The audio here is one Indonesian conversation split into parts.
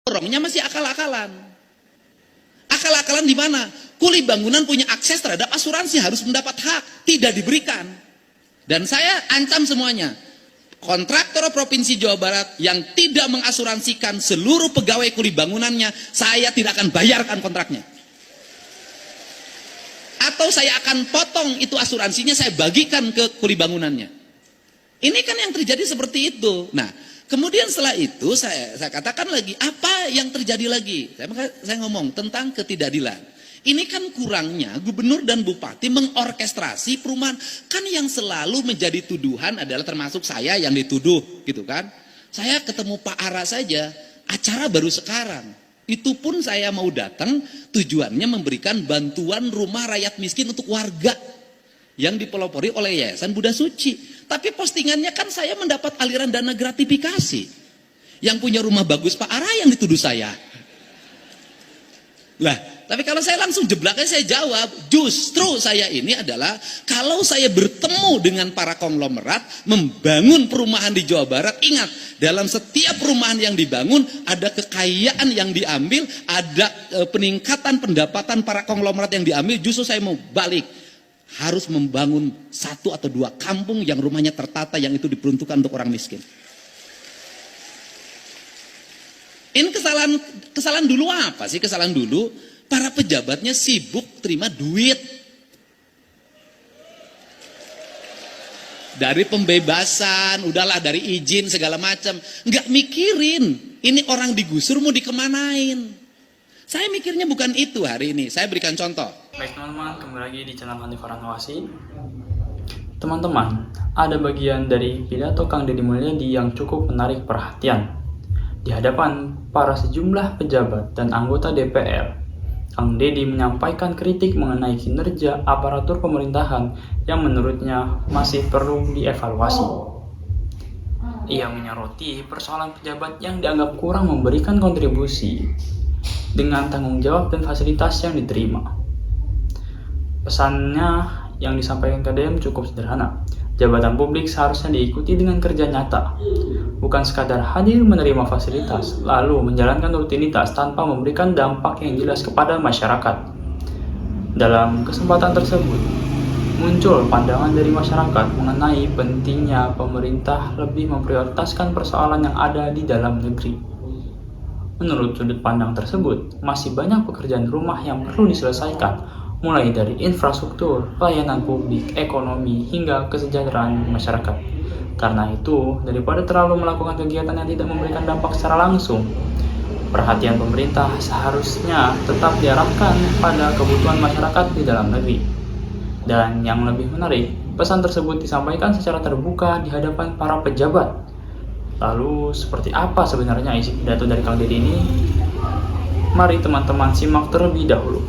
Dorongnya masih akal-akalan. Akal-akalan di mana? Kuli bangunan punya akses terhadap asuransi, harus mendapat hak, tidak diberikan. Dan saya ancam semuanya. Kontraktor Provinsi Jawa Barat yang tidak mengasuransikan seluruh pegawai kuli bangunannya, saya tidak akan bayarkan kontraknya. Atau saya akan potong itu asuransinya, saya bagikan ke kuli bangunannya. Ini kan yang terjadi seperti itu. Nah, kemudian setelah itu saya katakan lagi, apa yang terjadi lagi? Saya ngomong tentang ketidakadilan. Ini kan kurangnya gubernur dan bupati mengorkestrasi perumahan. Kan yang selalu menjadi tuduhan adalah termasuk saya yang dituduh gitu kan. Saya ketemu Pak Ara saja, acara baru sekarang. Itu pun saya mau datang tujuannya memberikan bantuan rumah rakyat miskin untuk warga yang dipelopori oleh Yayasan Buddha Suci. Tapi postingannya kan saya mendapat aliran dana gratifikasi. Yang punya rumah bagus Pak Ara yang dituduh saya. Lah, tapi kalau saya langsung jeblaknya saya jawab, justru saya ini adalah kalau saya bertemu dengan para konglomerat membangun perumahan di Jawa Barat, ingat dalam setiap perumahan yang dibangun ada kekayaan yang diambil, ada peningkatan pendapatan para konglomerat yang diambil. Justru saya mau balik, harus membangun 1 atau 2 kampung yang rumahnya tertata, yang itu diperuntukkan untuk orang miskin. Ini kesalahan dulu apa sih? Kesalahan dulu para pejabatnya sibuk terima duit dari pembebasan, udahlah dari izin segala macam, nggak mikirin ini orang digusur mau dikemanain. Saya mikirnya bukan itu hari ini. Saya berikan contoh. Baik teman-teman, kembali lagi di channel Hanif Farhanawasi. Teman-teman, ada bagian dari pidato Kang Deddy Mulyadi yang cukup menarik perhatian. Di hadapan para sejumlah pejabat dan anggota DPR, Kang Deddy menyampaikan kritik mengenai kinerja aparatur pemerintahan yang menurutnya masih perlu dievaluasi. Ia menyoroti persoalan pejabat yang dianggap kurang memberikan kontribusi dengan tanggung jawab dan fasilitas yang diterima. Pesannya yang disampaikan KDM cukup sederhana. Jabatan publik seharusnya diikuti dengan kerja nyata, bukan sekadar hadir menerima fasilitas, lalu menjalankan rutinitas tanpa memberikan dampak yang jelas kepada masyarakat. Dalam kesempatan tersebut, muncul pandangan dari masyarakat mengenai pentingnya pemerintah lebih memprioritaskan persoalan yang ada di dalam negeri. Menurut sudut pandang tersebut, masih banyak pekerjaan rumah yang perlu diselesaikan, mulai dari infrastruktur, pelayanan publik, ekonomi, hingga kesejahteraan masyarakat. Karena itu, daripada terlalu melakukan kegiatan yang tidak memberikan dampak secara langsung, perhatian pemerintah seharusnya tetap diarahkan pada kebutuhan masyarakat di dalam negeri. Dan yang lebih menarik, pesan tersebut disampaikan secara terbuka di hadapan para pejabat. Lalu, seperti apa sebenarnya isi pidato dari Kang Deddy ini? Mari teman-teman simak terlebih dahulu.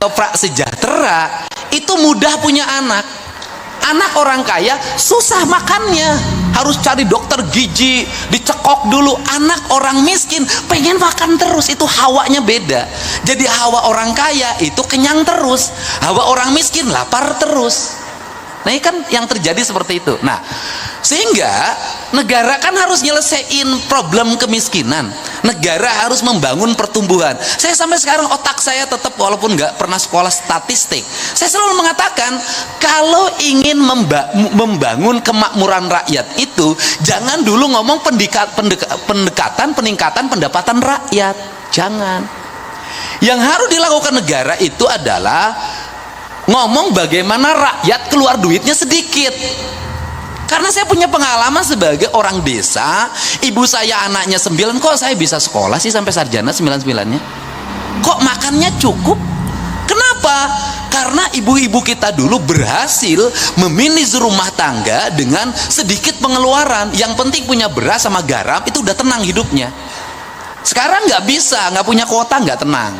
Prasejahtera itu mudah punya anak. Anak orang kaya susah makannya, harus cari dokter gizi, dicekok dulu. Anak orang miskin pengen makan terus, itu hawanya beda. Jadi hawa orang kaya itu kenyang terus, hawa orang miskin lapar terus. Nah ini kan yang terjadi seperti itu. Nah sehingga negara kan harus nyelesain problem kemiskinan, negara harus membangun pertumbuhan. Saya sampai sekarang otak saya tetap, walaupun nggak pernah sekolah statistik, saya selalu mengatakan kalau ingin membangun kemakmuran rakyat itu jangan dulu ngomong pendekatan peningkatan pendapatan rakyat, jangan. Yang harus dilakukan negara itu adalah ngomong bagaimana rakyat keluar duitnya sedikit. Karena saya punya pengalaman sebagai orang desa, ibu saya anaknya 9, kok saya bisa sekolah sih sampai sarjana 99-nya? Kok makannya cukup? Kenapa? Karena ibu-ibu kita dulu berhasil memanage rumah tangga dengan sedikit pengeluaran. Yang penting punya beras sama garam, itu udah tenang hidupnya. Sekarang nggak bisa, nggak punya kuota nggak tenang.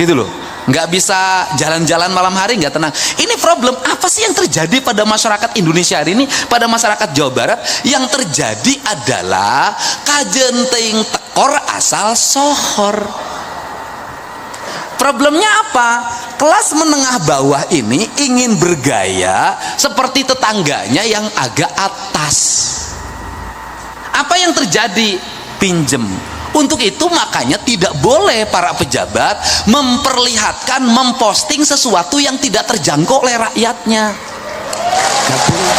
Gitu loh. Nggak bisa jalan-jalan malam hari, nggak tenang. Ini problem apa sih yang terjadi pada masyarakat Indonesia hari ini, pada masyarakat Jawa Barat? Yang terjadi adalah kajenting tekor asal sohor. Problemnya apa? Kelas menengah bawah ini ingin bergaya seperti tetangganya yang agak atas. Apa yang terjadi? pinjem. Untuk itu makanya tidak boleh para pejabat memperlihatkan, memposting sesuatu yang tidak terjangkau oleh rakyatnya. Gak boleh.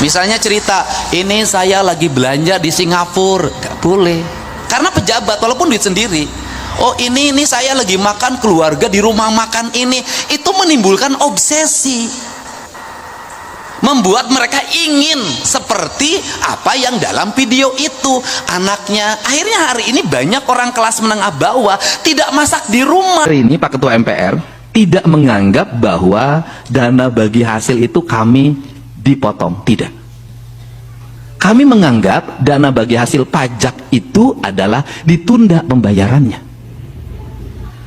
Misalnya cerita, ini saya lagi belanja di Singapura, gak boleh. Karena pejabat, walaupun duit sendiri, oh ini saya lagi makan keluarga di rumah makan ini, itu menimbulkan obsesi, membuat mereka ingin seperti apa yang dalam video itu. Anaknya, akhirnya hari ini banyak orang kelas menengah bawah tidak masak di rumah. Hari ini Pak Ketua MPR tidak menganggap bahwa dana bagi hasil itu kami dipotong, tidak. Kami menganggap dana bagi hasil pajak itu adalah ditunda pembayarannya.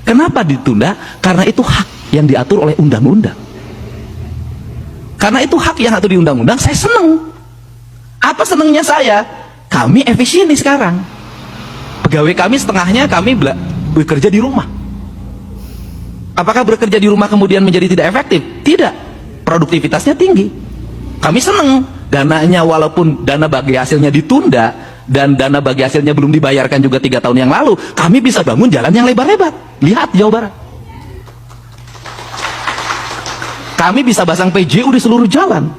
Kenapa ditunda? Karena itu hak yang diatur oleh undang-undang. Karena itu hak yang atur di undang-undang, saya senang. Apa senangnya saya? Kami efisien sekarang. Pegawai kami setengahnya kami bekerja di rumah. Apakah bekerja di rumah kemudian menjadi tidak efektif? Tidak. Produktivitasnya tinggi. Kami senang. Dananya walaupun dana bagi hasilnya ditunda dan dana bagi hasilnya belum dibayarkan juga 3 tahun yang lalu, kami bisa bangun jalan yang lebar-lebar. Lihat Jawa Barat. Kami bisa pasang PJU di seluruh jalan.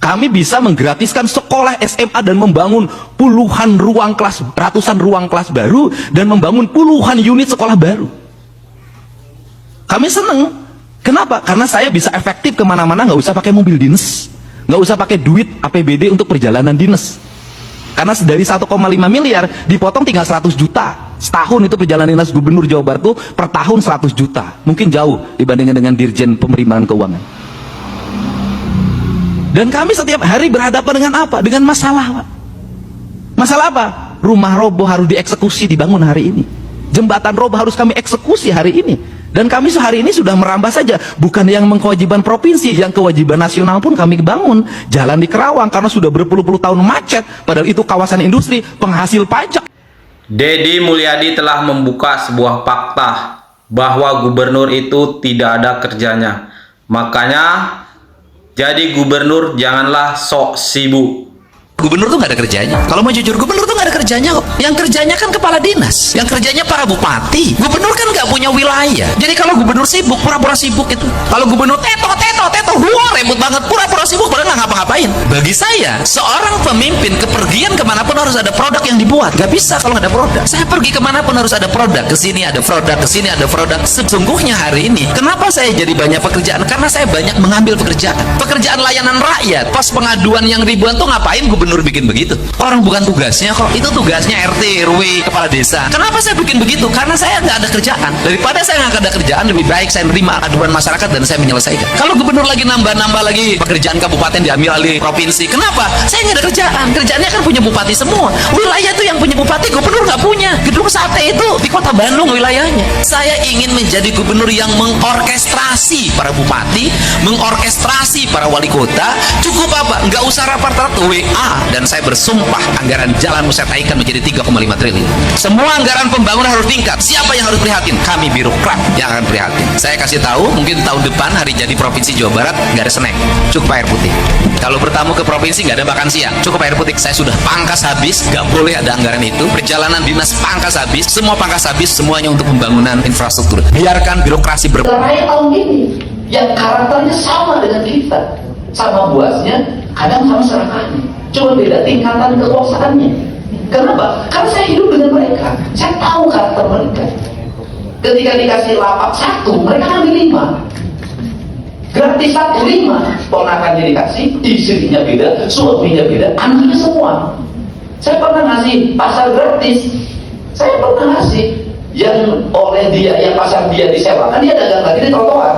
Kami bisa menggratiskan sekolah SMA dan membangun puluhan ruang kelas, ratusan ruang kelas baru, dan membangun puluhan unit sekolah baru. Kami senang. Kenapa? Karena saya bisa efektif kemana-mana, nggak usah pakai mobil dinas, nggak usah pakai duit APBD untuk perjalanan dinas. Karena dari 1,5 miliar dipotong tinggal 100 juta. Setahun itu perjalanan dinas gubernur Jawa Barat itu per tahun 100 juta. Mungkin jauh dibandingkan dengan Dirjen Penerimaan Keuangan. Dan kami setiap hari berhadapan dengan apa? Dengan masalah, Pak. Masalah apa? Rumah roboh harus dieksekusi dibangun hari ini. Jembatan roboh harus kami eksekusi hari ini. Dan kami sehari ini sudah merambah saja. Bukan yang mengkewajiban provinsi, yang kewajiban nasional pun kami bangun. Jalan di Kerawang karena sudah berpuluh-puluh tahun macet. Padahal itu kawasan industri, penghasil pajak. Deddy Mulyadi telah membuka sebuah fakta bahwa gubernur itu tidak ada kerjanya. Makanya jadi gubernur janganlah sok sibuk. Gubernur tuh nggak ada kerjanya. Kalau mau jujur, gubernur tuh nggak ada kerjanya kok. Yang kerjanya kan kepala dinas, yang kerjanya para bupati. Gubernur kan nggak punya wilayah. Jadi kalau gubernur sibuk, pura-pura sibuk itu. Kalau gubernur teto, wah ribut banget, pura-pura sibuk padahal nggak ngapa-ngapain. Bagi saya, seorang pemimpin kepergian kemanapun harus ada produk yang dibuat. Gak bisa kalau nggak ada produk. Saya pergi kemanapun harus ada produk. Kesini ada produk, kesini ada produk. Sesungguhnya hari ini, kenapa saya jadi banyak pekerjaan? Karena saya banyak mengambil pekerjaan. Pekerjaan layanan rakyat. Pas pengaduan yang ribuan tuh ngapain gubernur bikin begitu? Orang bukan tugasnya kok. Itu tugasnya RT, RW, kepala desa. Kenapa saya bikin begitu? Karena saya nggak ada kerjaan. Daripada saya nggak ada kerjaan, lebih baik saya menerima aduan masyarakat dan saya menyelesaikan. Kalau gubernur lagi nambah lagi pekerjaan kabupaten diambil alih provinsi, kenapa? Saya nggak ada kerjaan. Kerjaannya kan punya bupati semua. Wilayah itu yang punya bupati, gubernur nggak punya. Gedung sate itu di kota Bandung wilayahnya. Saya ingin menjadi gubernur yang mengorkestrasi para bupati, mengorkestrasi para wali kota. Cukup apa? Nggak usah rapat-rapat WA. Dan saya bersumpah anggaran jalan saya naikkan menjadi 3,5 triliun. Semua anggaran pembangunan harus tingkat. Siapa yang harus prihatin? Kami birokrat yang akan prihatin. Saya kasih tahu, mungkin tahun depan hari jadi Provinsi Jawa Barat nggak ada snack, cukup air putih. Kalau bertamu ke provinsi nggak ada makan siang, cukup air putih. Saya sudah pangkas habis, nggak boleh ada anggaran itu. Perjalanan dinas pangkas habis, semua pangkas habis, semuanya untuk pembangunan infrastruktur. Biarkan birokrasi Terakhir tahun ini yang karakternya sama dengan kita, sama buasnya, kadang sama serangannya, cuma beda tingkatan kekuasaannya. Kenapa? Karena saya hidup dengan mereka, saya tahu karakter mereka. Ketika dikasih lapak 1, mereka ambil 5. Gratis 1, 5. Ponakannya dikasih, istrinya beda, suaminya beda, anaknya semua. Saya pernah ngasih pasar gratis, saya pernah ngasih yang oleh dia, yang pasar dia disewakan, dia dagang lagi di trotoar.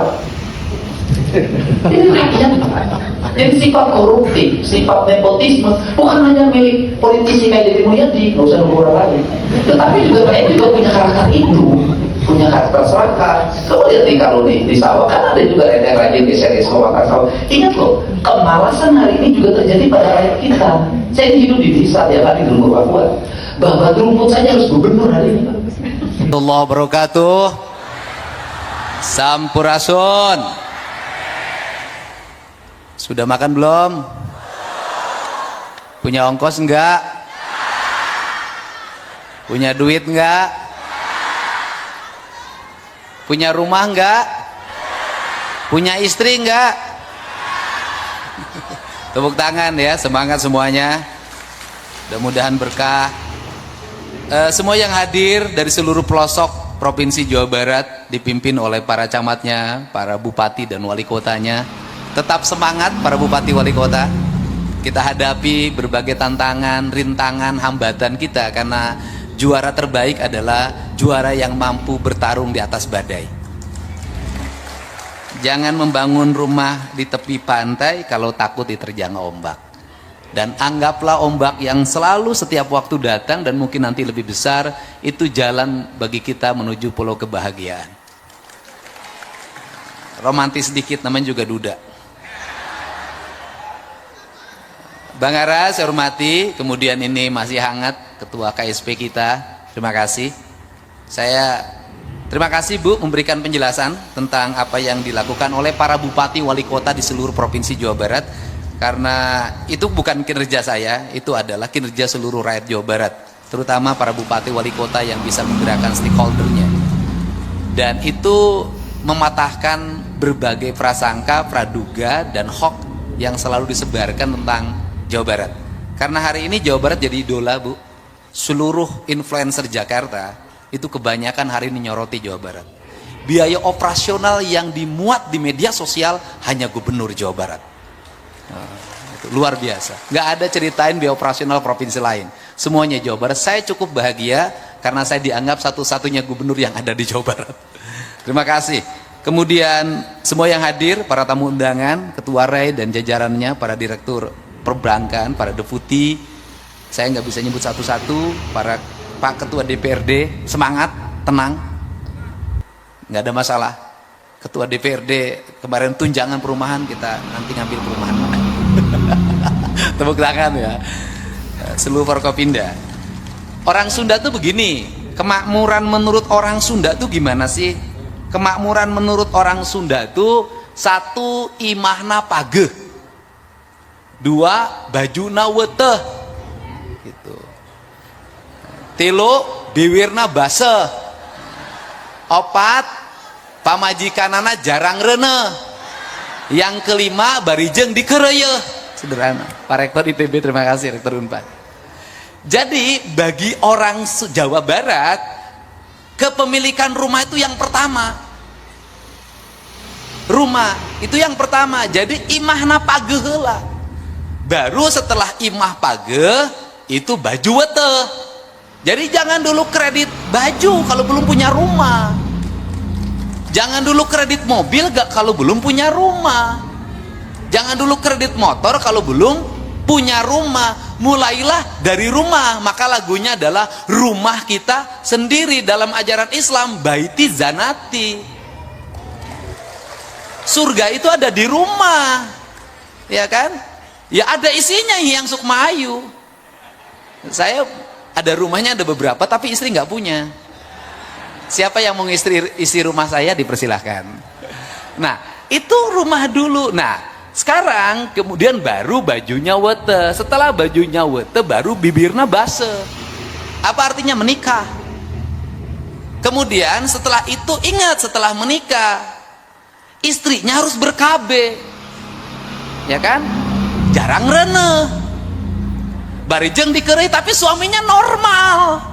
Ini rakyat. Jadi sifat koruptif, sifat nepotisme bukan hanya milik politisi kayak Deddy Mulyadi, nggak usah nunggu orang lain. Tetapi juga mereka juga punya karakter itu, punya karakter serakah. Kamu lihat nih kalau di sawah kan ada juga yang rajin di seri sawah. Ingat loh, kemalasan hari ini juga terjadi pada rakyat kita. Saya hidup di desa tiap hari di rumah Papua. Babat rumput saja harus gubernur hari ini. Allah wabarakatuh. Sampurasun. Sudah makan belum? Punya ongkos enggak? Punya duit enggak? Punya rumah enggak? Punya istri enggak? Tepuk tangan ya, semangat semuanya. Mudah-mudahan berkah. Semua yang hadir dari seluruh pelosok Provinsi Jawa Barat dipimpin oleh para camatnya, para bupati dan wali kotanya. Tetap semangat para bupati wali kota. Kita hadapi berbagai tantangan, rintangan, hambatan kita, karena juara terbaik adalah juara yang mampu bertarung di atas badai. Jangan membangun rumah di tepi pantai kalau takut diterjang ombak. Dan anggaplah ombak yang selalu setiap waktu datang dan mungkin nanti lebih besar, itu jalan bagi kita menuju pulau kebahagiaan. Romantis sedikit, namanya juga duda. Bang Ara, saya hormati. Kemudian ini masih hangat Ketua KSP kita. Terima kasih. Saya terima kasih Bu memberikan penjelasan tentang apa yang dilakukan oleh para bupati wali kota di seluruh Provinsi Jawa Barat. Karena itu bukan kinerja saya, itu adalah kinerja seluruh rakyat Jawa Barat, terutama para bupati wali kota yang bisa menggerakkan stakeholdernya. Dan itu mematahkan berbagai prasangka, praduga, dan hoax yang selalu disebarkan tentang Jawa Barat. Karena hari ini Jawa Barat jadi idola Bu. Seluruh influencer Jakarta itu kebanyakan hari ini nyoroti Jawa Barat. Biaya operasional yang dimuat di media sosial hanya gubernur Jawa Barat. Itu luar biasa. Nggak ada ceritain biaya operasional provinsi lain. Semuanya Jawa Barat. Saya cukup bahagia karena saya dianggap satu-satunya gubernur yang ada di Jawa Barat. Terima kasih. Kemudian semua yang hadir, para tamu undangan, Ketua RAI dan jajarannya, para direktur perbankan, para deputi, saya nggak bisa nyebut satu-satu, para Pak Ketua DPRD, semangat, tenang, nggak ada masalah. Ketua DPRD kemarin tunjangan perumahan, kita nanti ngambil perumahan mana. Tepuk tangan ya. Seluruh Forkopimda. Orang Sunda tuh begini, kemakmuran menurut orang Sunda tuh gimana sih? Kemakmuran menurut orang Sunda tuh, 1, imahna pageh, 2, bajuna weteh, gitu. 3, biwirna baseh, 4, pamajikanana jarang rene, yang 5, barijeng dikereye. Sederhana. Pak Rektor ITB, terima kasih Rektor Unpad. Jadi bagi orang Jawa Barat, kepemilikan rumah itu yang pertama. Rumah itu yang pertama. Jadi imahna pageh lah. Baru setelah imah pageh itu baju weteh. Jadi jangan dulu kredit baju kalau belum punya rumah. Jangan dulu kredit mobil gak kalau belum punya rumah. Jangan dulu kredit motor kalau belum punya rumah. Mulailah dari rumah. Maka lagunya adalah rumah kita sendiri. Dalam ajaran Islam, baiti zanati, surga itu ada di rumah, ya kan? Ya ada isinya yang Sukmayu. Saya ada rumahnya, ada beberapa, tapi istri nggak punya. Siapa yang mau isi rumah saya, dipersilahkan. Nah, itu rumah dulu. Nah, sekarang kemudian baru bajunya wete. Setelah bajunya wete, baru bibirna base. Apa artinya menikah? Kemudian setelah itu, ingat, setelah menikah istrinya harus berkabe, ya kan? Jarang rene, barijeng dikerei, tapi suaminya normal,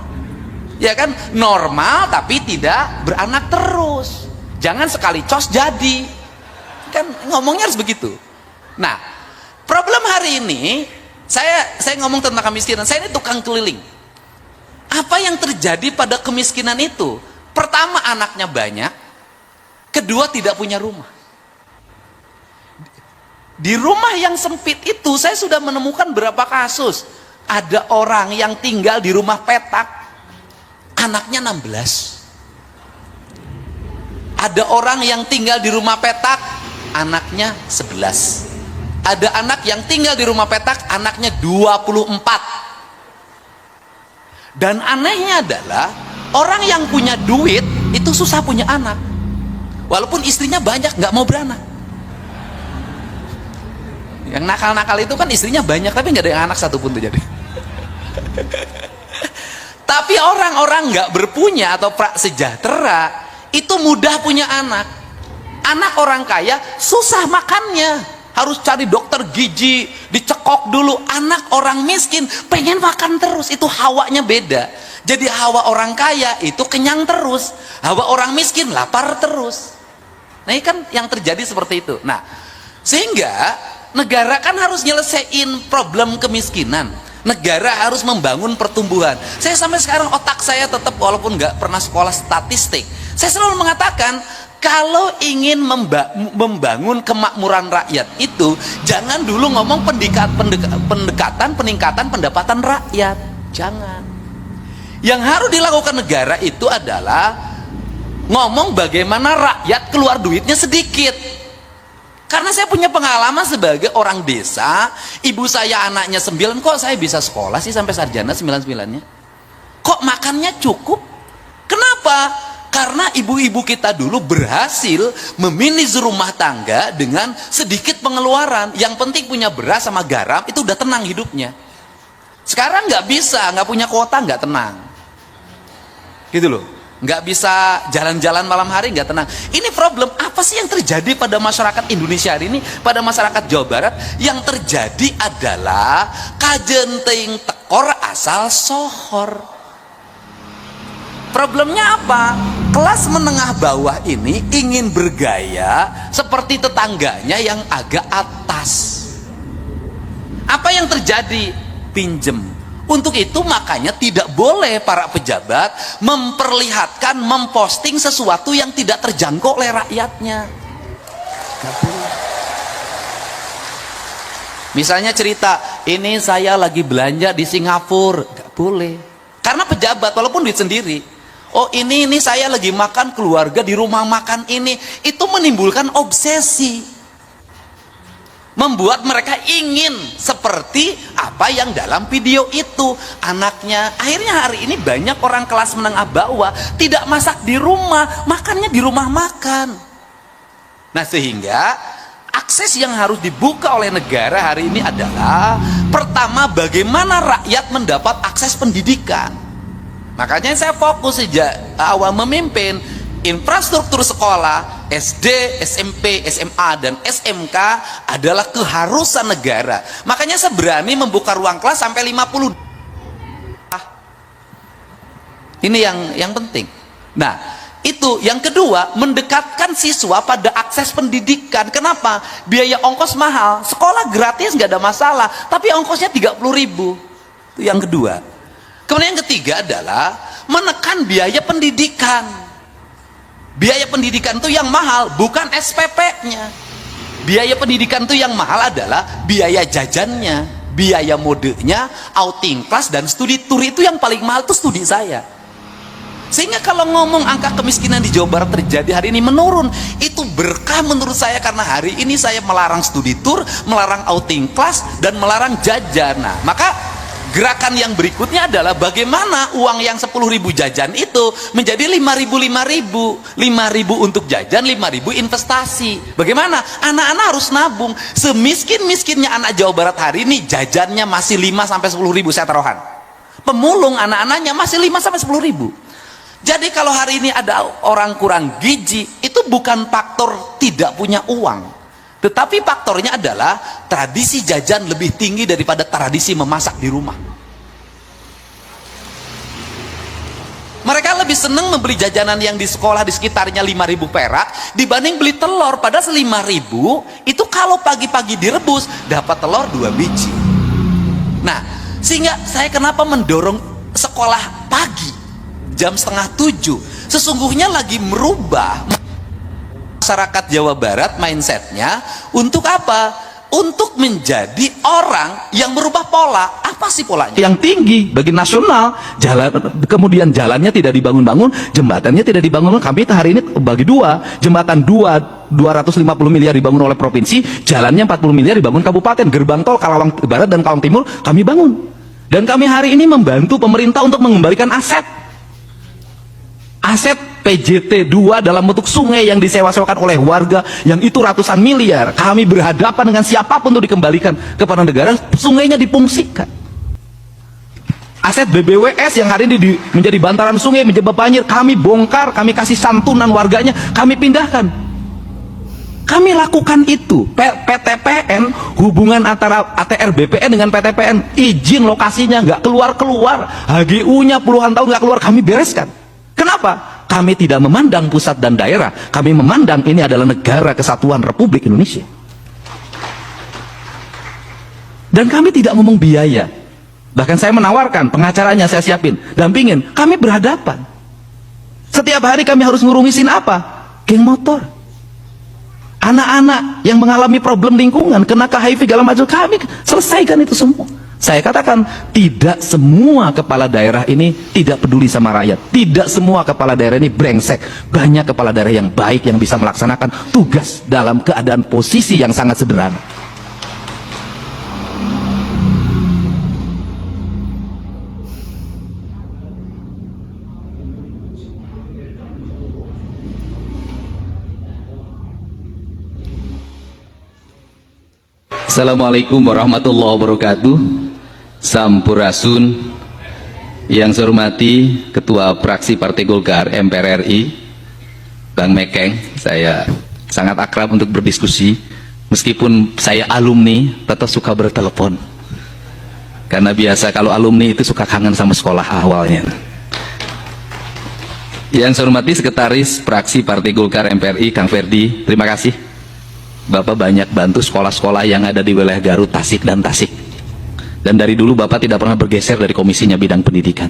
ya kan? Normal tapi tidak beranak terus. Jangan sekali cos jadi, kan ngomongnya harus begitu. Nah, problem hari ini, saya ngomong tentang kemiskinan. Saya ini tukang keliling. Apa yang terjadi pada kemiskinan itu? Pertama, anaknya banyak. Kedua, tidak punya rumah. Di rumah yang sempit itu, saya sudah menemukan berapa kasus. Ada orang yang tinggal di rumah petak, anaknya 16. Ada orang yang tinggal di rumah petak, anaknya 11. Ada anak yang tinggal di rumah petak, anaknya 24. Dan anehnya adalah, orang yang punya duit itu susah punya anak. Walaupun istrinya banyak, nggak mau beranak. Yang nakal-nakal itu kan istrinya banyak tapi nggak ada yang anak satupun tuh jadi. Tapi orang-orang nggak berpunya atau prasejahtera itu mudah punya anak. Anak orang kaya susah makannya, harus cari dokter gizi, dicekok dulu. Anak orang miskin pengen makan terus, itu hawanya beda. Jadi hawa orang kaya itu kenyang terus, hawa orang miskin lapar terus. Nah ini kan yang terjadi seperti itu. Nah sehingga negara kan harus nyelesain problem kemiskinan. Negara harus membangun pertumbuhan. Saya sampai sekarang otak saya tetap, walaupun nggak pernah sekolah statistik, saya selalu mengatakan kalau ingin membangun kemakmuran rakyat itu jangan dulu ngomong pendekatan peningkatan pendapatan rakyat. Jangan. Yang harus dilakukan negara itu adalah ngomong bagaimana rakyat keluar duitnya sedikit. Karena saya punya pengalaman sebagai orang desa, ibu saya anaknya 9, kok saya bisa sekolah sih sampai sarjana 9-9-nya? Kok makannya cukup? Kenapa? Karena ibu-ibu kita dulu berhasil memanage rumah tangga dengan sedikit pengeluaran. Yang penting punya beras sama garam, itu udah tenang hidupnya. Sekarang nggak bisa, nggak punya kuota nggak tenang. Gitu loh. Nggak bisa jalan-jalan malam hari, nggak tenang. Ini problem apa sih yang terjadi pada masyarakat Indonesia hari ini, pada masyarakat Jawa Barat? Yang terjadi adalah kajenting tekor asal sohor. Problemnya apa? Kelas menengah bawah ini ingin bergaya seperti tetangganya yang agak atas. Apa yang terjadi? Pinjem. Untuk itu makanya tidak boleh para pejabat memperlihatkan, memposting sesuatu yang tidak terjangkau oleh rakyatnya. Misalnya cerita, ini saya lagi belanja di Singapura, nggak boleh. Karena pejabat walaupun duit sendiri. Oh ini saya lagi makan keluarga di rumah makan ini, itu menimbulkan obsesi. Membuat mereka ingin seperti apa yang dalam video itu. Anaknya, akhirnya hari ini banyak orang kelas menengah bawah tidak masak di rumah, makannya di rumah makan. Nah sehingga akses yang harus dibuka oleh negara hari ini adalah pertama, bagaimana rakyat mendapat akses pendidikan. Makanya saya fokus sejak awal memimpin infrastruktur sekolah SD, SMP, SMA, dan SMK adalah keharusan negara. Makanya saya berani membuka ruang kelas sampai 50. Ini yang penting. Nah, itu yang kedua, mendekatkan siswa pada akses pendidikan. Kenapa? Biaya ongkos mahal. Sekolah gratis nggak ada masalah, tapi ongkosnya 30.000. Itu yang kedua. Kemudian yang ketiga adalah menekan biaya pendidikan. Biaya pendidikan itu yang mahal bukan SPP-nya. Biaya pendidikan itu yang mahal adalah biaya jajannya, biaya modenya, outing class, dan studi tour. Itu yang paling mahal itu studi saya. Sehingga kalau ngomong angka kemiskinan di Jawa Barat terjadi hari ini menurun, itu berkah menurut saya, karena hari ini saya melarang studi tour, melarang outing class, dan melarang jajan. Nah, maka gerakan yang berikutnya adalah bagaimana uang yang 10.000 jajan itu menjadi 5.000 untuk jajan, 5.000 investasi. Bagaimana? Anak-anak harus nabung. Semiskin-miskinnya anak Jawa Barat hari ini jajannya masih 5 sampai 10.000, saya taruhan. Pemulung anak-anaknya masih 5 sampai 10.000. Jadi kalau hari ini ada orang kurang gizi, itu bukan faktor tidak punya uang, tetapi faktornya adalah tradisi jajan lebih tinggi daripada tradisi memasak di rumah. Mereka lebih senang membeli jajanan yang di sekolah di sekitarnya 5.000 perak dibanding beli telur. Padahal 5.000 itu kalau pagi-pagi direbus dapat telur 2 biji. Nah, sehingga saya kenapa mendorong sekolah pagi jam 6:30. Sesungguhnya lagi merubah masyarakat Jawa Barat mindsetnya untuk apa? Untuk menjadi orang yang merubah pola. Apa sih polanya? Yang tinggi bagi nasional, kemudian jalannya tidak dibangun-bangun, jembatannya tidak dibangun. Kami hari ini bagi dua, jembatan 250 miliar dibangun oleh provinsi, jalannya 40 miliar dibangun kabupaten. Gerbang tol Karawang Barat dan Karawang Timur kami bangun. Dan kami hari ini membantu pemerintah untuk mengembalikan aset PJT 2 dalam bentuk sungai yang disewa-sewakan oleh warga yang itu ratusan miliar. Kami berhadapan dengan siapapun untuk dikembalikan kepada negara, sungainya difungsikan. Aset BBWS yang hari ini menjadi bantaran sungai, menjadi banjir, kami bongkar, kami kasih santunan warganya, kami pindahkan. Kami lakukan itu. PTPN, hubungan antara ATR BPN dengan PTPN, izin lokasinya nggak keluar-keluar, HGU-nya puluhan tahun nggak keluar, kami bereskan. Kenapa? Kami tidak memandang pusat dan daerah, kami memandang ini adalah negara kesatuan Republik Indonesia. Dan kami tidak ngomong biaya. Bahkan saya menawarkan, pengacaranya saya siapin, dampingin, kami berhadapan. Setiap hari kami harus ngurumisin apa? Geng motor. Anak-anak yang mengalami problem lingkungan, kena ke HIV segala macam, kami selesaikan itu semua. Saya katakan, tidak semua kepala daerah ini tidak peduli sama rakyat. Tidak semua kepala daerah ini brengsek. Banyak kepala daerah yang baik yang bisa melaksanakan tugas dalam keadaan posisi yang sangat sederhana. Assalamualaikum warahmatullahi wabarakatuh. Sampurasun. Yang saya hormati Ketua Fraksi Partai Golkar MPR RI, Bang Mekeng. Saya sangat akrab untuk berdiskusi. Meskipun saya alumni, tetap suka bertelepon. Karena biasa kalau alumni itu suka kangen sama sekolah awalnya. Yang saya hormati Sekretaris Fraksi Partai Golkar MPR RI, Kang Ferdi. Terima kasih. Bapak banyak bantu sekolah-sekolah yang ada di wilayah Garut, Tasik, dan Tasik. Dan dari dulu Bapak tidak pernah bergeser dari komisinya bidang pendidikan.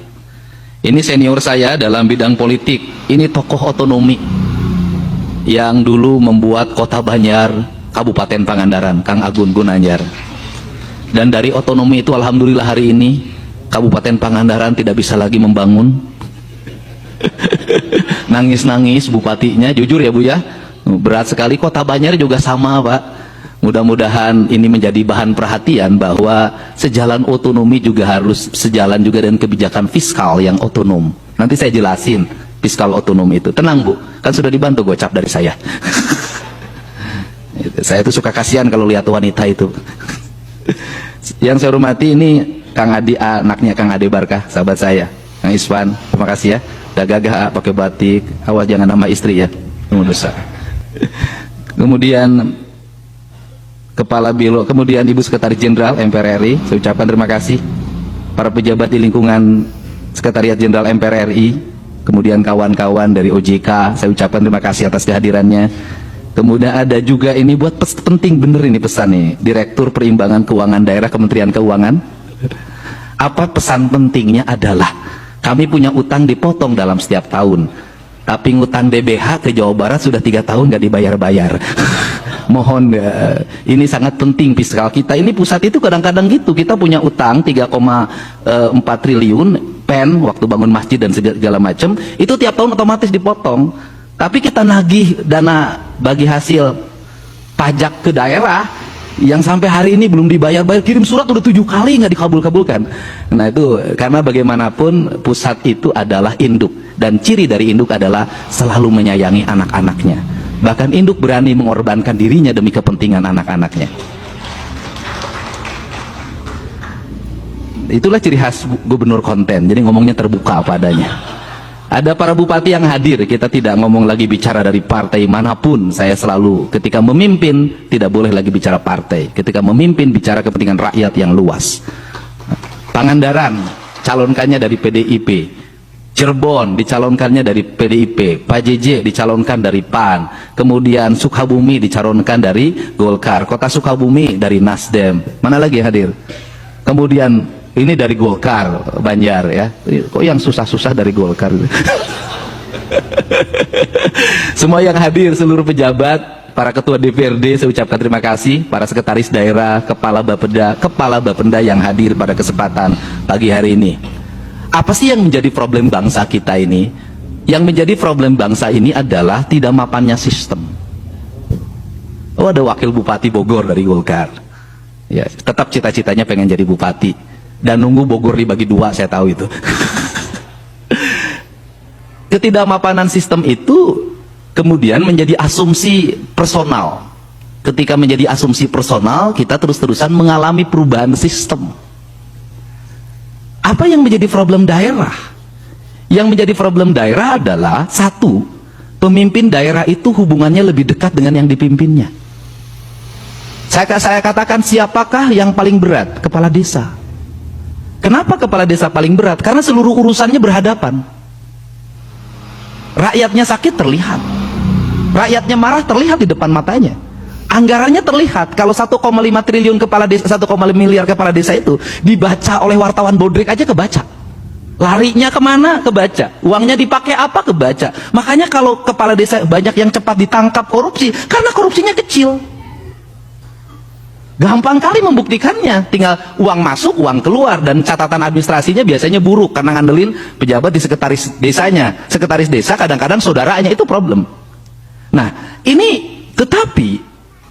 Ini senior saya dalam bidang politik. Ini tokoh otonomi yang dulu membuat Kota Banjar, Kabupaten Pangandaran, Kang Agun Gunanjar. Dan dari otonomi itu alhamdulillah hari ini Kabupaten Pangandaran tidak bisa lagi membangun. Nangis-nangis bupatinya, jujur ya Bu ya. Berat sekali. Kota Banjar juga sama Pak. Mudah-mudahan ini menjadi bahan perhatian bahwa sejalan otonomi juga harus sejalan juga dengan kebijakan fiskal yang otonom. Nanti saya jelasin fiskal otonom itu. Tenang Bu, kan sudah dibantu gocap dari saya. Saya tuh suka kasihan kalau lihat wanita itu. Yang saya hormati ini Kang Adi, anaknya Kang Ade Barkah, sahabat saya, Kang Iswan. Terima kasih ya. Udah gagah pakai batik. Awas jangan nama istri ya, dosa. Kemudian Kepala Biro, kemudian Ibu Sekretaris Jenderal MPR RI, saya ucapkan terima kasih. Para pejabat di lingkungan Sekretariat Jenderal MPR RI, kemudian kawan-kawan dari OJK, saya ucapkan terima kasih atas kehadirannya. Kemudian ada juga ini buat penting bener ini pesan nih, Direktur Perimbangan Keuangan Daerah Kementerian Keuangan. Apa pesan pentingnya adalah kami punya utang dipotong dalam setiap tahun. Tapi ngutang DBH ke Jawa Barat sudah 3 tahun nggak dibayar-bayar. Mohon ini sangat penting fiskal kita. Ini pusat itu kadang-kadang gitu. Kita punya utang 3,4 triliun PEN waktu bangun masjid dan segala macam. Itu tiap tahun otomatis dipotong. Tapi kita nagih dana bagi hasil pajak ke daerah yang sampai hari ini belum dibayar-bayar, kirim surat udah 7 kali nggak dikabul-kabulkan. Nah itu karena bagaimanapun pusat itu adalah induk, dan ciri dari induk adalah selalu menyayangi anak-anaknya. Bahkan induk berani mengorbankan dirinya demi kepentingan anak-anaknya. Itulah ciri khas gubernur konten, jadi ngomongnya terbuka apa adanya. Ada para bupati yang hadir, kita tidak ngomong lagi bicara dari partai manapun. Saya selalu ketika memimpin tidak boleh lagi bicara partai. Ketika memimpin bicara kepentingan rakyat yang luas. Pangandaran calonkannya dari PDIP, Cirebon dicalonkannya dari PDIP, Pak JJ dicalonkan dari PAN, kemudian Sukabumi dicalonkan dari Golkar, Kota Sukabumi dari Nasdem. Mana lagi yang hadir? Kemudian ini dari Golkar, Banjar ya. Kok yang susah-susah dari Golkar? Semua yang hadir, seluruh pejabat, para ketua DPRD, saya ucapkan terima kasih. Para sekretaris daerah, kepala Bapeda yang hadir pada kesempatan pagi hari ini. Apa sih yang menjadi problem bangsa kita ini? Yang menjadi problem bangsa ini adalah tidak mapannya sistem. Oh, ada wakil bupati Bogor dari Golkar. Ya, tetap cita-citanya pengen jadi bupati. Dan nunggu Bogor dibagi 2, saya tahu itu. Ketidakmapanan sistem itu kemudian menjadi asumsi personal. Ketika menjadi asumsi personal, kita terus-terusan mengalami perubahan sistem. Apa yang menjadi problem daerah? Yang menjadi problem daerah adalah satu, pemimpin daerah itu hubungannya lebih dekat dengan yang dipimpinnya. Saya katakan, siapakah yang paling berat? Kepala desa. Kenapa kepala desa paling berat? Karena seluruh urusannya berhadapan. Rakyatnya sakit terlihat, rakyatnya marah terlihat di depan matanya, anggarannya terlihat. Kalau 1,5 triliun kepala desa, 1,5 miliar kepala desa itu dibaca oleh wartawan bodrek aja kebaca. Larinya kemana? Kebaca. Uangnya dipakai apa? Kebaca. Makanya kalau kepala desa banyak yang cepat ditangkap korupsi, karena korupsinya kecil. Gampang kali membuktikannya, tinggal uang masuk, uang keluar, dan catatan administrasinya biasanya buruk karena ngandelin pejabat di sekretaris desanya. Sekretaris desa kadang-kadang saudaranya, itu problem. Nah, ini tetapi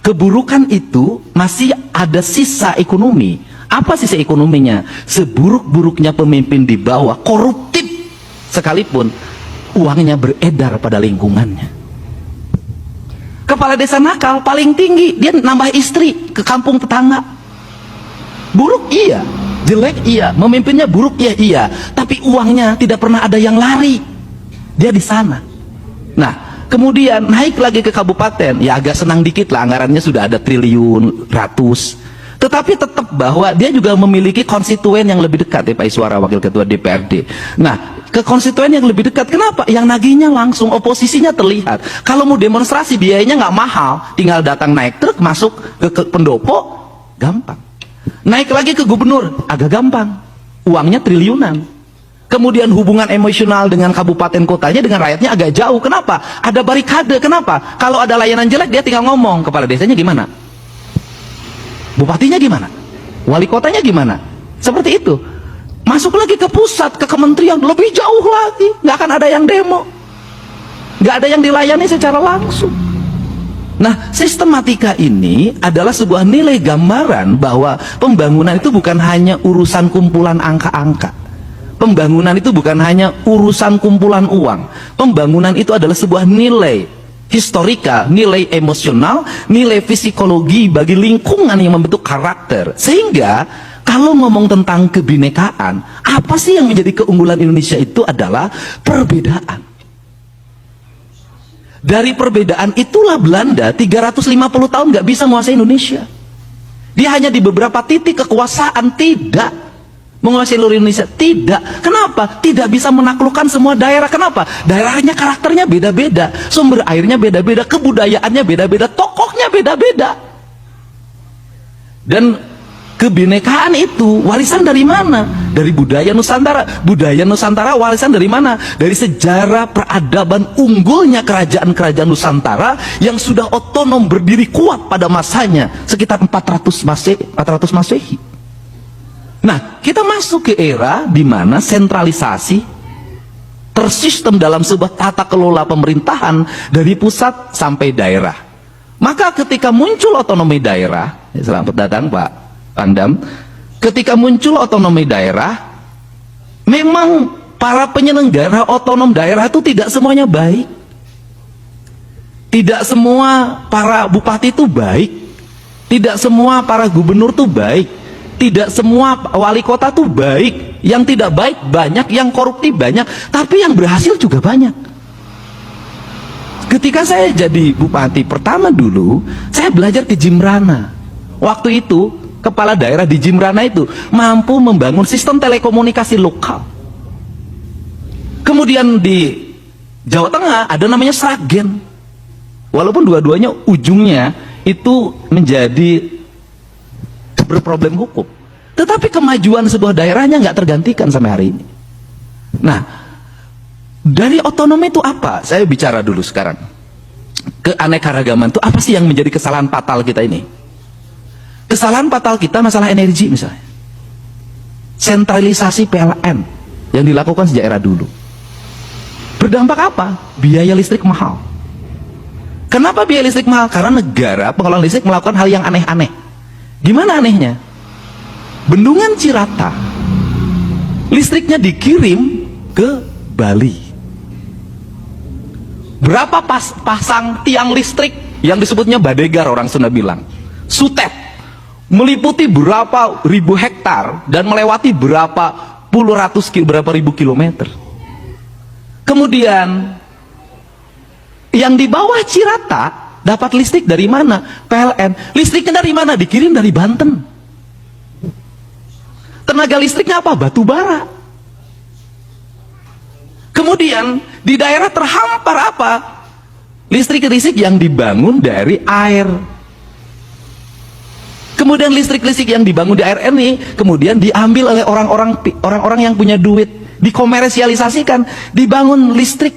keburukan itu masih ada sisa ekonomi. Apa sisa ekonominya? Seburuk-buruknya pemimpin di bawah, koruptif sekalipun, uangnya beredar pada lingkungannya. Kepala desa nakal paling tinggi, dia nambah istri ke kampung tetangga. Buruk iya, jelek iya, memimpinnya buruk iya, tapi uangnya tidak pernah ada yang lari. Dia di sana. Nah, kemudian naik lagi ke kabupaten, ya agak senang dikit lah, anggarannya sudah ada triliun, ratus. Tetapi tetap bahwa dia juga memiliki konstituen yang lebih dekat, ya Pak Iswara, Wakil Ketua DPRD. Nah, ke konstituen yang lebih dekat, kenapa? Yang nagihnya langsung, oposisinya terlihat. Kalau mau demonstrasi biayanya nggak mahal, tinggal datang naik truk masuk ke pendopo, gampang. Naik lagi ke gubernur, agak gampang, uangnya triliunan. Kemudian hubungan emosional dengan kabupaten kotanya dengan rakyatnya agak jauh. Kenapa? Ada barikade. Kenapa? Kalau ada layanan jelek dia tinggal ngomong, kepala desanya gimana, bupatinya gimana, wali kotanya gimana, seperti itu. Masuk lagi ke pusat, ke kementerian, lebih jauh lagi, nggak akan ada yang demo, nggak ada yang dilayani secara langsung. Nah, sistematika ini adalah sebuah nilai gambaran bahwa pembangunan itu bukan hanya urusan kumpulan angka-angka. Pembangunan itu bukan hanya urusan kumpulan uang. Pembangunan itu adalah sebuah nilai historika, nilai emosional, nilai psikologi bagi lingkungan yang membentuk karakter. Sehingga kalau ngomong tentang kebinekaan, apa sih yang menjadi keunggulan Indonesia itu adalah perbedaan. Dari perbedaan itulah Belanda 350 tahun nggak bisa menguasai Indonesia. Dia hanya di beberapa titik kekuasaan, tidak menguasai seluruh Indonesia, tidak. Kenapa? Tidak bisa menaklukkan semua daerah. Kenapa? Daerahnya karakternya beda-beda, sumber airnya beda-beda, kebudayaannya beda-beda, tokohnya beda-beda. Dan kebinekaan itu warisan dari mana? Dari budaya Nusantara. Budaya Nusantara warisan dari mana? Dari sejarah peradaban unggulnya kerajaan-kerajaan Nusantara yang sudah otonom berdiri kuat pada masanya sekitar 400 Masehi. Nah, kita masuk ke era di mana sentralisasi tersistem dalam sebuah tata kelola pemerintahan dari pusat sampai daerah. Maka ketika muncul otonomi daerah, selamat datang Pak Pangdam, ketika muncul otonomi daerah, memang para penyelenggara otonom daerah itu tidak semuanya baik. Tidak semua para bupati itu baik. Tidak semua para gubernur itu baik. Tidak semua wali kota itu baik. Yang tidak baik banyak, yang koruptif banyak, tapi yang berhasil juga banyak. Ketika saya jadi bupati pertama dulu, saya belajar ke Jimrana. Waktu itu kepala daerah di Jimrana itu mampu membangun sistem telekomunikasi lokal. Kemudian di Jawa Tengah ada namanya Sragen. Walaupun dua-duanya ujungnya itu menjadi berproblem hukum, tetapi kemajuan sebuah daerahnya nggak tergantikan sampai hari ini. Nah, dari otonomi itu apa? Saya bicara dulu sekarang. Keanekaragaman itu apa sih yang menjadi kesalahan fatal kita ini? Kesalahan fatal kita masalah energi misalnya. Sentralisasi PLN yang dilakukan sejak era dulu. Berdampak apa? Biaya listrik mahal. Kenapa biaya listrik mahal? Karena negara pengelola listrik melakukan hal yang aneh-aneh. Gimana anehnya? Bendungan Cirata listriknya dikirim ke Bali. Berapa pasang tiang listrik yang disebutnya Badegar, orang Sunda bilang. Sutet. Meliputi berapa ribu hektar dan melewati berapa ribu kilometer. Kemudian yang di bawah Cirata dapat listrik dari mana? PLN. Listriknya dari mana? Dikirim dari Banten. Tenaga listriknya apa? Batu bara. Kemudian di daerah terhampar apa? Listrik-listrik yang dibangun dari air. Kemudian listrik-listrik yang dibangun di air ini kemudian diambil oleh orang-orang yang punya duit, dikomersialisasikan, dibangun listrik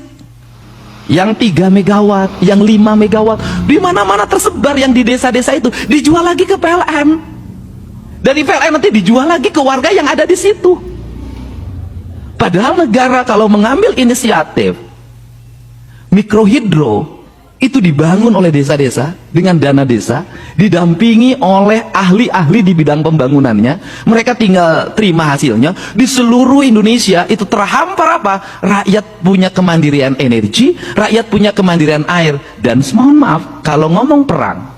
yang 3 megawatt, yang 5 megawatt, di mana-mana tersebar, yang di desa-desa itu dijual lagi ke PLN. Dari PLN nanti dijual lagi ke warga yang ada di situ. Padahal negara kalau mengambil inisiatif mikrohidro itu dibangun oleh desa-desa dengan dana desa, didampingi oleh ahli-ahli di bidang pembangunannya, mereka tinggal terima hasilnya. Di seluruh Indonesia itu terhampar apa? Rakyat punya kemandirian energi, rakyat punya kemandirian air. Dan mohon maaf, kalau ngomong perang,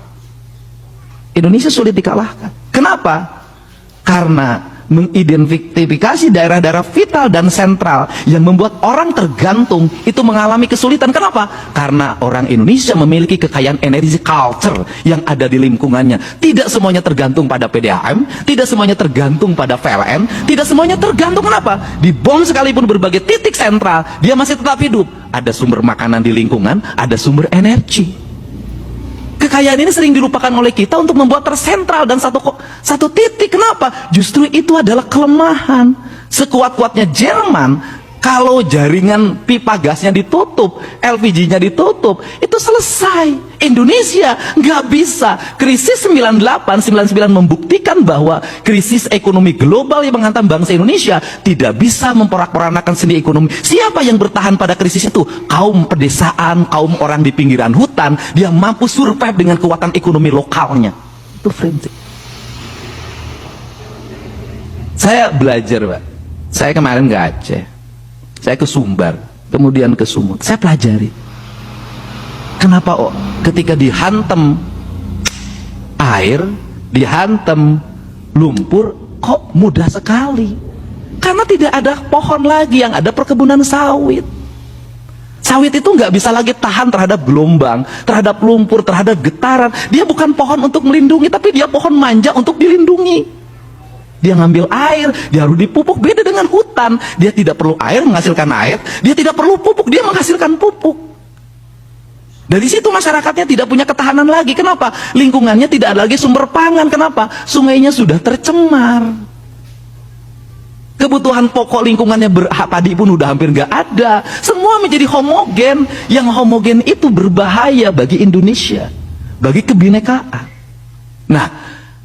Indonesia sulit dikalahkan. Kenapa? Karena mengidentifikasi daerah-daerah vital dan sentral yang membuat orang tergantung itu mengalami kesulitan. Kenapa? Karena orang Indonesia memiliki kekayaan energi culture yang ada di lingkungannya. Tidak semuanya tergantung pada PDAM, tidak semuanya tergantung pada PLN, tidak semuanya tergantung. Kenapa? Di bom sekalipun berbagai titik sentral, dia masih tetap hidup. Ada sumber makanan di lingkungan, ada sumber energi. Kekayaan ini sering dilupakan oleh kita untuk membuat tersentral dan satu titik. Kenapa? Justru itu adalah kelemahan. Sekuat-kuatnya Jerman, kalau jaringan pipa gasnya ditutup, LPG-nya ditutup, itu selesai. Indonesia nggak bisa. Krisis 98-99 membuktikan bahwa krisis ekonomi global yang menghantam bangsa Indonesia tidak bisa memporak-porandakan seni ekonomi. Siapa yang bertahan pada krisis itu? Kaum pedesaan, kaum orang di pinggiran hutan. Dia mampu survive dengan kekuatan ekonomi lokalnya. Itu prinsip. Saya belajar, Pak. Saya kemarin ke Aceh, saya ke Sumbar, kemudian ke Sumut. Saya pelajari kenapa ketika dihantam air, dihantam lumpur, kok mudah sekali. Karena tidak ada pohon lagi, yang ada perkebunan sawit. Sawit itu nggak bisa lagi tahan terhadap gelombang, terhadap lumpur, terhadap getaran. Dia bukan pohon untuk melindungi, tapi dia pohon manja untuk dilindungi. Dia ngambil air, dia harus dipupuk. Beda dengan hutan, dia tidak perlu air menghasilkan air, dia tidak perlu pupuk, dia menghasilkan pupuk. Dari situ masyarakatnya tidak punya ketahanan lagi. Kenapa? Lingkungannya tidak ada lagi sumber pangan. Kenapa? Sungainya sudah tercemar. Kebutuhan pokok lingkungannya padi pun udah hampir nggak ada. Semua menjadi homogen. Yang homogen itu berbahaya bagi Indonesia, bagi kebinekaan. Nah,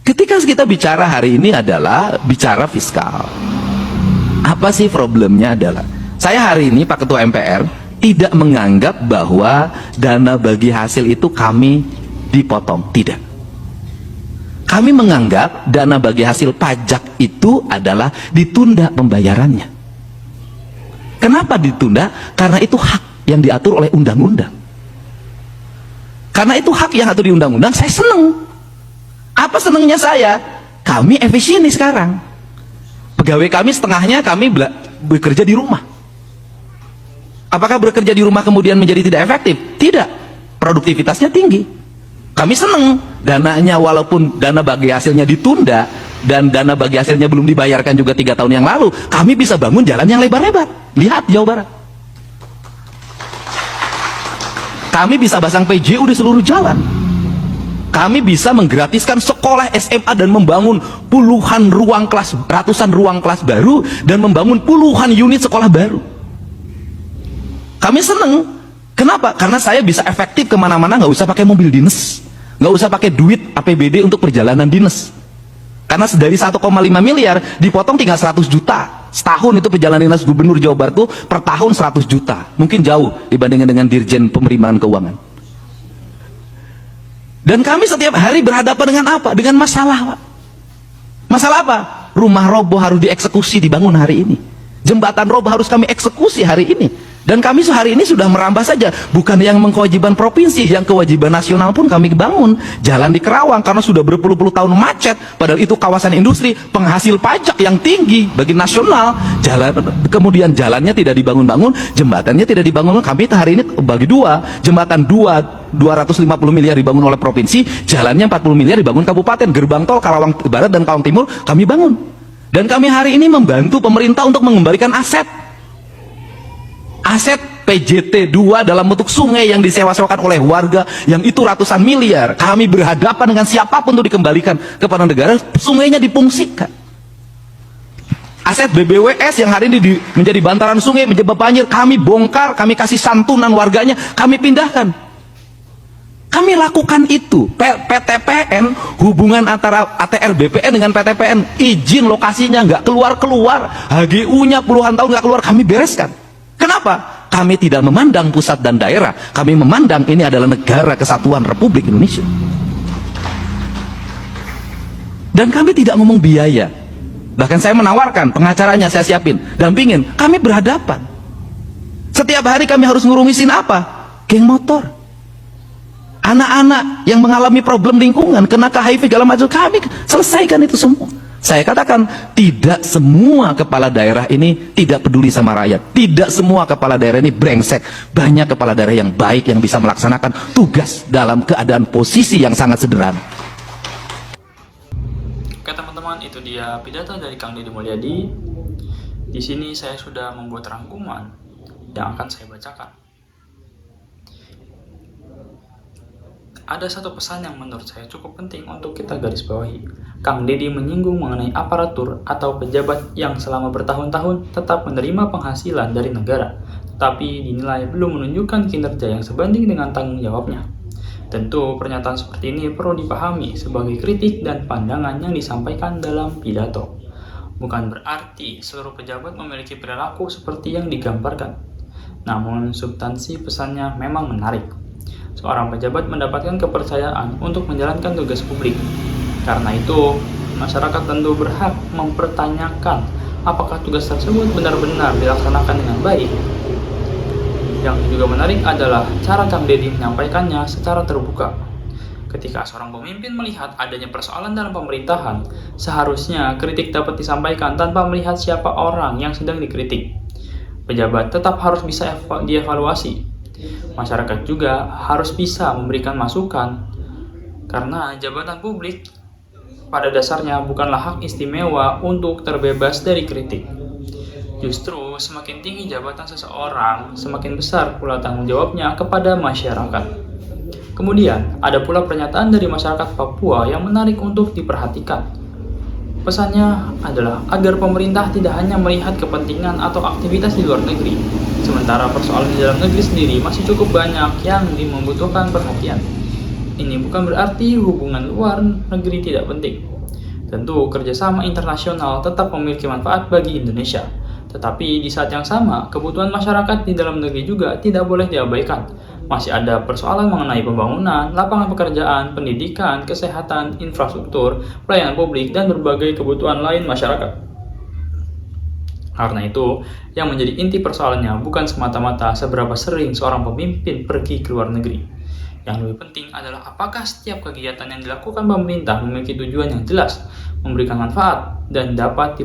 ketika kita bicara hari ini adalah bicara fiskal. Apa sih problemnya adalah, saya hari ini Pak Ketua MPR tidak menganggap bahwa dana bagi hasil itu kami dipotong. Tidak. Kami menganggap dana bagi hasil pajak itu adalah ditunda pembayarannya. Kenapa ditunda? Karena itu hak yang diatur oleh undang-undang. Karena itu hak yang diatur di undang-undang, saya seneng. Apa senangnya saya? Kami efisien sekarang. Pegawai kami setengahnya kami bekerja di rumah. Apakah bekerja di rumah kemudian menjadi tidak efektif? Tidak. Produktivitasnya tinggi. Kami senang. Dananya walaupun dana bagi hasilnya ditunda dan dana bagi hasilnya belum dibayarkan juga 3 tahun yang lalu, kami bisa bangun jalan yang lebar-lebar. Lihat Jawa Barat. Kami bisa pasang PJU di seluruh jalan. Kami bisa menggratiskan sekolah SMA dan membangun puluhan ruang kelas, ratusan ruang kelas baru, dan membangun puluhan unit sekolah baru. Kami seneng. Kenapa? Karena saya bisa efektif kemana-mana, nggak usah pakai mobil dinas, nggak usah pakai duit APBD untuk perjalanan dinas. Karena dari 1,5 miliar dipotong tinggal 100 juta. Setahun itu perjalanan dinas gubernur Jawa Barat itu per tahun 100 juta. Mungkin jauh dibandingkan dengan Dirjen Penerimaan Keuangan. Dan kami setiap hari berhadapan dengan apa? Dengan masalah, Pak. Masalah apa? Rumah roboh harus dieksekusi dibangun hari ini. Jembatan roboh harus kami eksekusi hari ini. Dan kami sehari ini sudah merambah saja, bukan yang kewajiban provinsi, yang kewajiban nasional pun kami bangun. Jalan di Kerawang karena sudah berpuluh-puluh tahun macet, padahal itu kawasan industri, penghasil pajak yang tinggi bagi nasional. Kemudian jalannya tidak dibangun-bangun, jembatannya tidak dibangun. Kami hari ini bagi dua, jembatan 250 miliar dibangun oleh provinsi, jalannya 40 miliar dibangun kabupaten. Gerbang tol Karawang Barat dan Karawang Timur kami bangun. Dan kami hari ini membantu pemerintah untuk mengembalikan aset PJT 2 dalam bentuk sungai yang disewa-sewakan oleh warga yang itu ratusan miliar. Kami berhadapan dengan siapapun untuk dikembalikan kepada negara, sungainya difungsikan. Aset BBWS yang hari ini menjadi bantaran sungai, menyebab banjir, kami bongkar, kami kasih santunan warganya, kami pindahkan. Kami lakukan itu. PTPN, hubungan antara ATR BPN dengan PTPN, izin lokasinya nggak keluar-keluar, HGU-nya puluhan tahun nggak keluar, kami bereskan. Kenapa? Kami tidak memandang pusat dan daerah, kami memandang ini adalah negara kesatuan Republik Indonesia. Dan kami tidak ngomong biaya. Bahkan saya menawarkan, pengacaranya saya siapin, dampingin, kami berhadapan. Setiap hari kami harus ngurumisin apa? Geng motor. Anak-anak yang mengalami problem lingkungan, kena ke HIV segala macam, kami selesaikan itu semua. Saya katakan, tidak semua kepala daerah ini tidak peduli sama rakyat. Tidak semua kepala daerah ini brengsek. Banyak kepala daerah yang baik yang bisa melaksanakan tugas dalam keadaan posisi yang sangat sederhana. Oke teman-teman, itu dia pidato dari Kang Deddy Mulyadi. Di sini saya sudah membuat rangkuman yang akan saya bacakan. Ada satu pesan yang menurut saya cukup penting untuk kita garis bawahi. Kang Deddy menyinggung mengenai aparatur atau pejabat yang selama bertahun-tahun tetap menerima penghasilan dari negara, tetapi dinilai belum menunjukkan kinerja yang sebanding dengan tanggung jawabnya. Tentu pernyataan seperti ini perlu dipahami sebagai kritik dan pandangan yang disampaikan dalam pidato. Bukan berarti seluruh pejabat memiliki perilaku seperti yang digambarkan. Namun substansi pesannya memang menarik. Seorang pejabat mendapatkan kepercayaan untuk menjalankan tugas publik. Karena itu, masyarakat tentu berhak mempertanyakan apakah tugas tersebut benar-benar dilaksanakan dengan baik. Yang juga menarik adalah cara Kang Deddy menyampaikannya secara terbuka. Ketika seorang pemimpin melihat adanya persoalan dalam pemerintahan, seharusnya kritik dapat disampaikan tanpa melihat siapa orang yang sedang dikritik. Pejabat tetap harus bisa dievaluasi. Masyarakat juga harus bisa memberikan masukan, karena jabatan publik pada dasarnya bukanlah hak istimewa untuk terbebas dari kritik. Justru semakin tinggi jabatan seseorang, semakin besar pula tanggung jawabnya kepada masyarakat. Kemudian, ada pula pernyataan dari masyarakat Papua yang menarik untuk diperhatikan. Pesannya adalah agar pemerintah tidak hanya melihat kepentingan atau aktivitas di luar negeri, sementara persoalan di dalam negeri sendiri masih cukup banyak yang membutuhkan perhatian. Ini bukan berarti hubungan luar negeri tidak penting. Tentu kerjasama internasional tetap memiliki manfaat bagi Indonesia, tetapi di saat yang sama kebutuhan masyarakat di dalam negeri juga tidak boleh diabaikan. Masih ada persoalan mengenai pembangunan, lapangan pekerjaan, pendidikan, kesehatan, infrastruktur, pelayanan publik, dan berbagai kebutuhan lain masyarakat. Karena itu, yang menjadi inti persoalannya bukan semata-mata seberapa sering seorang pemimpin pergi ke luar negeri. Yang lebih penting adalah apakah setiap kegiatan yang dilakukan pemerintah memiliki tujuan yang jelas, memberikan manfaat, dan dapat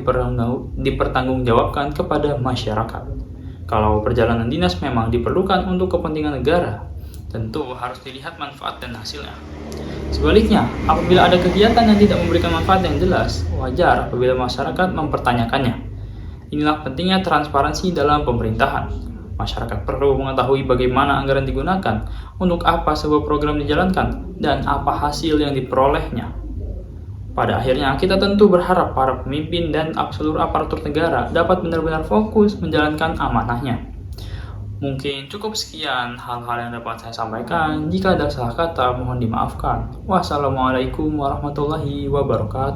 dipertanggungjawabkan kepada masyarakat. Kalau perjalanan dinas memang diperlukan untuk kepentingan negara, tentu harus dilihat manfaat dan hasilnya. Sebaliknya, apabila ada kegiatan yang tidak memberikan manfaat yang jelas, wajar apabila masyarakat mempertanyakannya. Inilah pentingnya transparansi dalam pemerintahan. Masyarakat perlu mengetahui bagaimana anggaran digunakan, untuk apa sebuah program dijalankan, dan apa hasil yang diperolehnya. Pada akhirnya, kita tentu berharap para pemimpin dan seluruh aparatur negara dapat benar-benar fokus menjalankan amanahnya. Mungkin cukup sekian hal-hal yang dapat saya sampaikan. Jika ada salah kata, mohon dimaafkan. Wassalamualaikum warahmatullahi wabarakatuh.